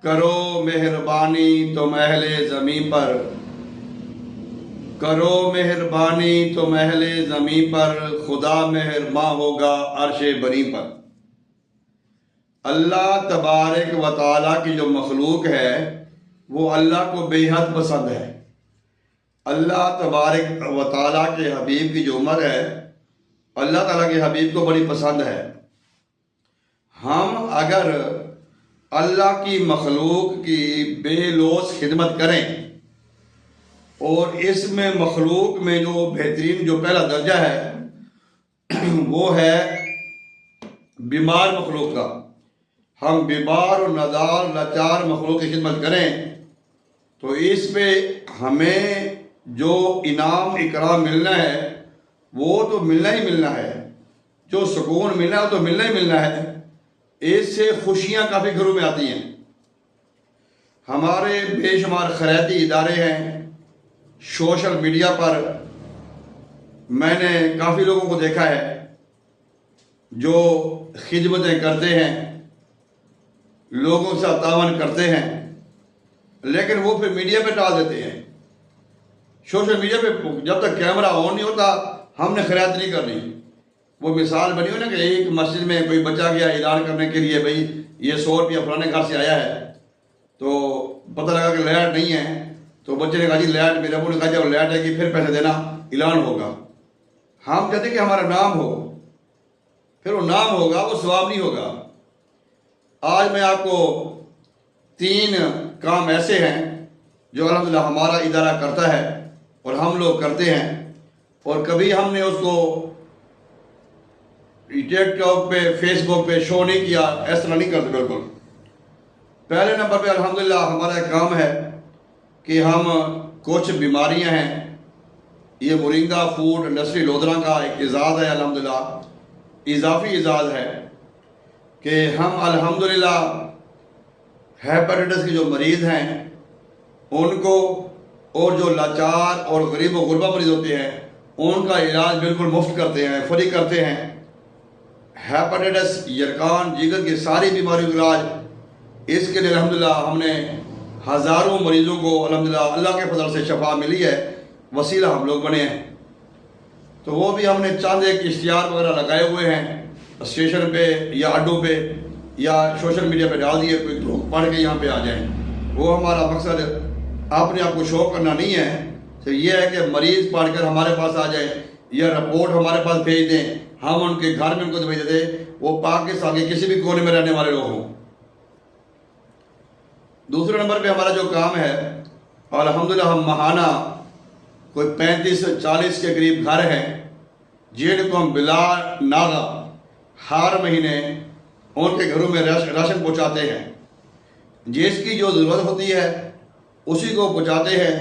करो मेहरबानी तुम अहले ज़मीं पर, करो मेहरबानी तुम अहले ज़मीं पर, खुदा मेहरबां होगा अर्शे बरी पर। अल्लाह तबारक व तआला की जो मखलूक है वो अल्लाह को बेहद पसंद है। अल्लाह तबारक व तआला के हबीब की जो उम्र है अल्लाह ताला के हबीब को बड़ी पसंद है। हम अगर अल्लाह की मखलूक की बेलौस खिदमत करें और इसमें मखलूक में जो बेहतरीन जो पहला दर्जा है वो है बीमार मखलूक का, हम बीमार और नदार लाचार मखलूक की खिदमत करें तो इस पे हमें जो इनाम इकराम मिलना है वो तो मिलना ही मिलना है, जो सुकून मिलना है वो तो मिलना ही मिलना है। इससे खुशियाँ काफ़ी घरों में आती हैं। हमारे बेशुमार खैराती इदारे हैं, सोशल मीडिया पर मैंने काफ़ी लोगों को देखा है जो खिदमतें करते हैं, लोगों से तावन करते हैं, लेकिन वो फिर मीडिया पे डाल देते हैं। सोशल मीडिया पे जब तक कैमरा ऑन नहीं होता हमने खैरात नहीं करनी। वो मिसाल बनी हो ना कि एक मस्जिद में कोई बच्चा गया ऐलान करने के लिए, भाई ये 100 रुपया फलाने घर से आया है, तो पता लगा कि लाइट नहीं है, तो बच्चे ने कहा जी लाइट, मेरे अबू ने कहा जब लाइट आएगी फिर पैसे देना, ऐलान होगा। हम चाहते कि हमारा नाम हो, फिर वो नाम होगा, वो सवाब नहीं होगा। आज मैं आपको 3 काम ऐसे हैं जो अल्हम्दुलिल्लाह हमारा इदारा करता है और हम लोग करते हैं, और कभी हमने उसको टिकटॉक पे फेसबुक पे शो नहीं किया, ऐसा नहीं करते बिल्कुल। पहले नंबर पे अल्हम्दुलिल्लाह हमारा एक काम है कि हम कुछ बीमारियां हैं, ये मोरिंगा फूड इंडस्ट्री लोधरा का एक इजाज़ है, अल्हम्दुलिल्लाह इजाफी इजाज़ है कि हम अल्हम्दुलिल्लाह हेपेटाइटिस के जो मरीज़ हैं उनको, और जो लाचार और गरीब व गुरबा मरीज़ होते हैं उनका इलाज बिल्कुल मुफ्त करते हैं, फ्री करते हैं। हेपेटाइटिस, यरकान, जिगर की सारी बीमारियों का इलाज, इसके लिए अल्हम्दुलिल्लाह हमने हज़ारों मरीज़ों को अल्हम्दुलिल्लाह अल्लाह के फजल से शफा मिली है, वसीला हम लोग बने हैं। तो वो भी हमने चंद एक इश्तिहार वगैरह लगाए हुए हैं स्टेशन पे या अड्डों पे या सोशल मीडिया पे डाल दिए, कोई लोग पढ़ के यहाँ पे आ जाएं। वो हमारा मकसद अपने आप को शो करना नहीं है, तो ये है कि मरीज़ पढ़कर हमारे पास आ जाए या रिपोर्ट हमारे पास भेज दें, हम उनके घर में उनको भेज दें, वो पाकिस्तान के किसी भी कोने में रहने वाले लोग हों। दूसरे नंबर पे हमारा जो काम है अल्हम्दुलिल्लाह हम माहाना कोई 35-40 के करीब घर हैं जिनको हम बिला नागा हर महीने उनके घरों में राशन पहुँचाते हैं। जिसकी जो ज़रूरत होती है उसी को पहुँचाते हैं,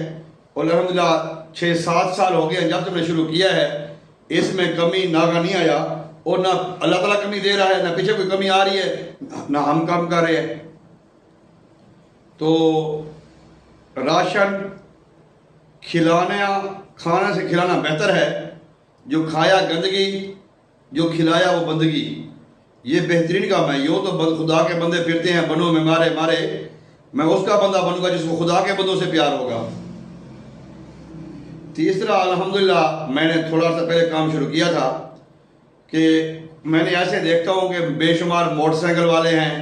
और अल्हम्दुलिल्लाह 6-7 साल हो गए जब से हमने शुरू किया है, इसमें कमी नागा नहीं आया, और ना अल्लाह ताला कमी दे रहा है, ना पीछे कोई कमी आ रही है, ना हम कम कर रहे हैं। तो राशन खाना से खिलाना बेहतर है। जो खाया गंदगी, जो खिलाया वो बंदगी, ये बेहतरीन काम है। यूँ तो खुदा के बंदे फिरते हैं बनो में मारे मारे, मैं उसका बंदा बनूंगा जिसको खुदा के बंदों से प्यार होगा। तीसरा अल्हम्दुलिल्लाह मैंने थोड़ा सा पहले काम शुरू किया था कि मैंने ऐसे देखता हूँ कि बेशुमार मोटरसाइकिल वाले हैं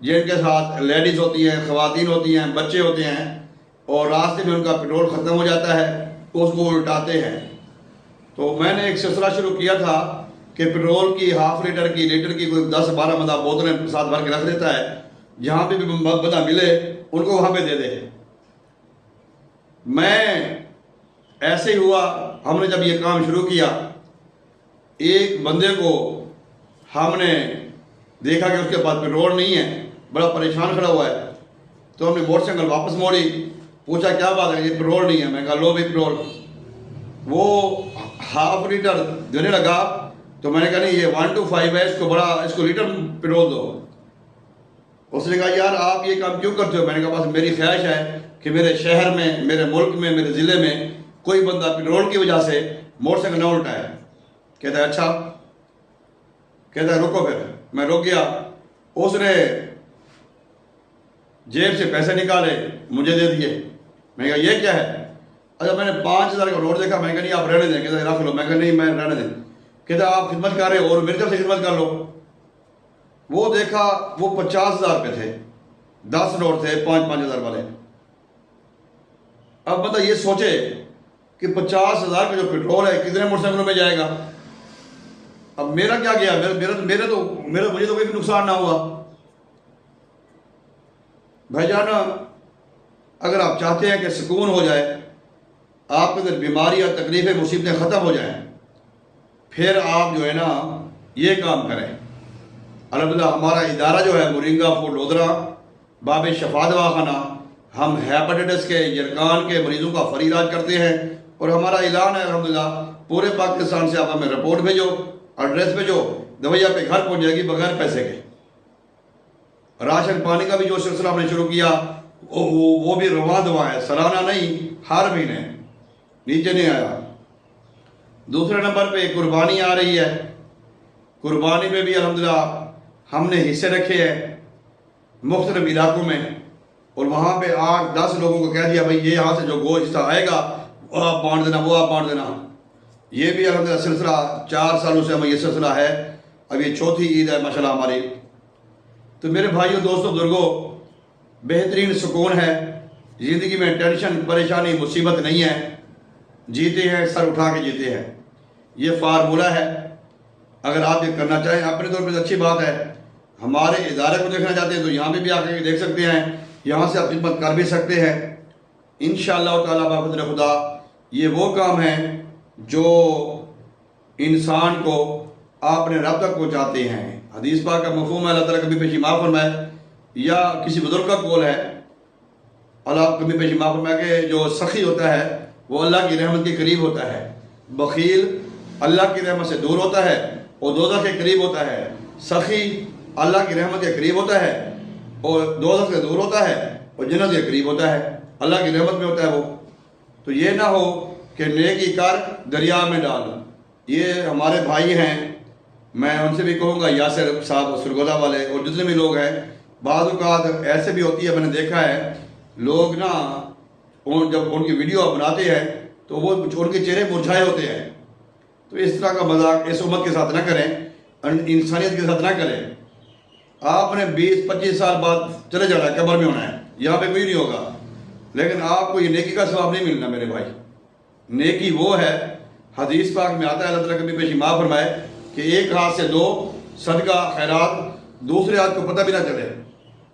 जिनके साथ लेडीज़ होती हैं, ख़वातीन होती हैं, बच्चे होते हैं, और रास्ते में उनका पेट्रोल ख़त्म हो जाता है तो उसको उल्टाते हैं। तो मैंने एक सिलसिला शुरू किया था कि पेट्रोल की हाफ लीटर की, लीटर की कोई 10-12 बंदा बोतलें साथ भर के रख देता है, जहाँ पे भी बंदा मिले उनको वहाँ पे दे दे। मैं ऐसे ही हुआ, हमने जब ये काम शुरू किया, एक बंदे को हमने देखा कि उसके पास पेट्रोल नहीं है, बड़ा परेशान खड़ा हुआ है, तो हमने मोटरसाइकिल वापस मोड़ी, पूछा क्या बात है, ये पेट्रोल नहीं है। मैं कहा लो भी पेट्रोल। वो हाफ लीटर देने लगा, तो मैंने कहा नहीं ये 1 to 5 है, इसको लीटर पेट्रोल दो। उसने कहा यार आप ये काम क्यों करते हो? मैंने कहा बस मेरी ख्वाहिश है कि मेरे शहर में, मेरे मुल्क में, मेरे ज़िले में कोई बंदा पेट्रोल की वजह से मोटरसाइकिल ना उल्टाए। कहता है अच्छा, कहता है रुको। फिर मैं रुक गया। उसने जेब से पैसे निकाले, मुझे दे दिए। मैं कहा ये क्या है? अच्छा, मैंने 5,000 का नोट देखा। मैं कहा नहीं आप रहने दें। कहते रख लो। मैं कहा नहीं मैं रहने दें। कहते आप खिदमत कर रहे हो और मेरी तरफ से खिदमत कर लो। वो देखा वो 50,000 रुपये थे, 10 नोट थे 5,000 वाले। अब बता ये सोचे कि 50,000 का जो पेट्रोल है कितने मोटरसाइकिलों में जाएगा। अब मेरा क्या गया? मेरा मुझे तो कोई भी नुकसान ना हुआ। भाईजान, अगर आप चाहते हैं कि सुकून हो जाए, आपके अंदर बीमारी और तकलीफें मुसीबतें ख़त्म हो जाएं, फिर आप जो है ना ये काम करें। अल्हम्दुलिल्लाह हमारा इदारा जो है मोरिंगा फूड लोधरा बाब शफा दवाखाना, हम हेपेटाइटिस के, यरकान के मरीजों का फ्री इलाज करते हैं। और हमारा ऐलान है अल्हम्दुलिल्लाह पूरे पाकिस्तान से आप हमें रिपोर्ट भेजो, एड्रेस भेजो, दवाइयाँ पे घर पहुँच जाएगी बगैर पैसे के। राशन पानी का भी जो सिलसिला हमने शुरू किया वो भी रवा दवा है, सालाना नहीं हर महीने, नीचे नहीं आया। दूसरे नंबर पे कुर्बानी आ रही है। कुर्बानी में भी अल्हम्दुलिल्लाह हमने हिस्से रखे हैं मुख्तलिफ इलाकों में, और वहाँ पे 8-10 लोगों को कह दिया भाई ये यहाँ से जो गोश्त आएगा वो आप बांट देना, वो आप बांट देना। ये भी अल्हम्दुलिल्लाह सिलसिला 4 सालों से हमें ये सिलसिला है। अब ये चौथी ईद है माशाल्लाह हमारी। तो मेरे भाइयों दोस्तों बुजुर्गों, बेहतरीन सुकून है ज़िंदगी में, टेंशन परेशानी मुसीबत नहीं है, जीते हैं सर उठा के जीते हैं। ये फार्मूला है। अगर आप ये करना चाहें अपने तौर पर अच्छी बात है। हमारे इदारे को देखना चाहते हैं तो यहाँ पे भी आके देख सकते हैं, यहाँ से आप खिदमत कर भी सकते हैं इंशाअल्लाह ताला बाफ़ज़ल खुदा। ये वो काम है जो इंसान को अपने रब तक पहुँचाते हैं। हदीस पाक का मफ़हूम है, अल्लाह ताला कभी पेशी माफ़ फरमाए, या किसी बुजुर्ग का कौल है, अल्लाह कभी पेशी माफ़ फरमाए कि जो सखी होता है वो अल्लाह की रहमत के करीब होता है, बखील अल्लाह की रहमत से दूर होता है और दोज़ख के करीब होता है। सखी अल्लाह की रहमत के करीब होता है और दोज़ख से दूर होता है और जन्नत के करीब होता है, अल्लाह की रहमत में होता है वो। तो ये ना हो कि नेकी कर दरिया में डाल। ये हमारे भाई हैं, मैं उनसे भी कहूँगा, यासिर साहब सुरगोदा वाले और जितने भी लोग हैं, बाज़ औक़ात ऐसे भी होती है, मैंने देखा है लोग ना जब उनकी वीडियो बनाते हैं तो वो उनके चेहरे मुरझाए होते हैं। तो इस तरह का मजाक इस उम्मत के साथ ना करें, इंसानियत के साथ ना करें। आपने 20-25 साल बाद चले जाना है, कब्र में होना है, यहाँ पे कोई नहीं होगा, लेकिन आपको ये नेकी का सवाब नहीं मिलना मेरे भाई। नेकी वो है, हदीस पाक में आता है, अल्लाह ताला कभी पेशी माफ़ फरमाए कि एक हाथ से 2 सदका खैरात, दूसरे हाथ को पता भी ना चले।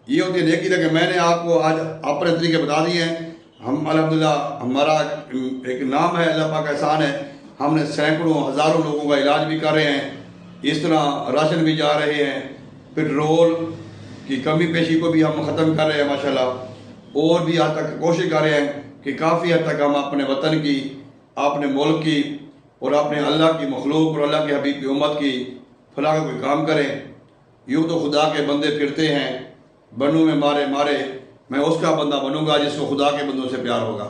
ये होती है नेकी। कि मैंने आपको आज अपने तरीके बता दिए हैं। हम अल्हम्दुलिल्लाह हमारा एक नाम है, अल्लाह पाक का एहसान है, हमने सैकड़ों हज़ारों लोगों का इलाज भी कर रहे हैं। इस तरह राशन भी जा रहे हैं, पेट्रोल की कमी पेशी को भी हम ख़त्म कर रहे हैं माशाल्लाह। और भी हद तक कोशिश कर रहे हैं कि काफ़ी हद तक हम अपने वतन की, अपने मुल्क की और अपने अल्लाह की मखलूक और अल्लाह के हबीब की उम्मत की फलाह का कोई काम करें। यूँ तो खुदा के बंदे फिरते हैं, बनू में मारे मारे, मैं उसका बंदा बनूंगा जिसको खुदा के बंदों से प्यार होगा।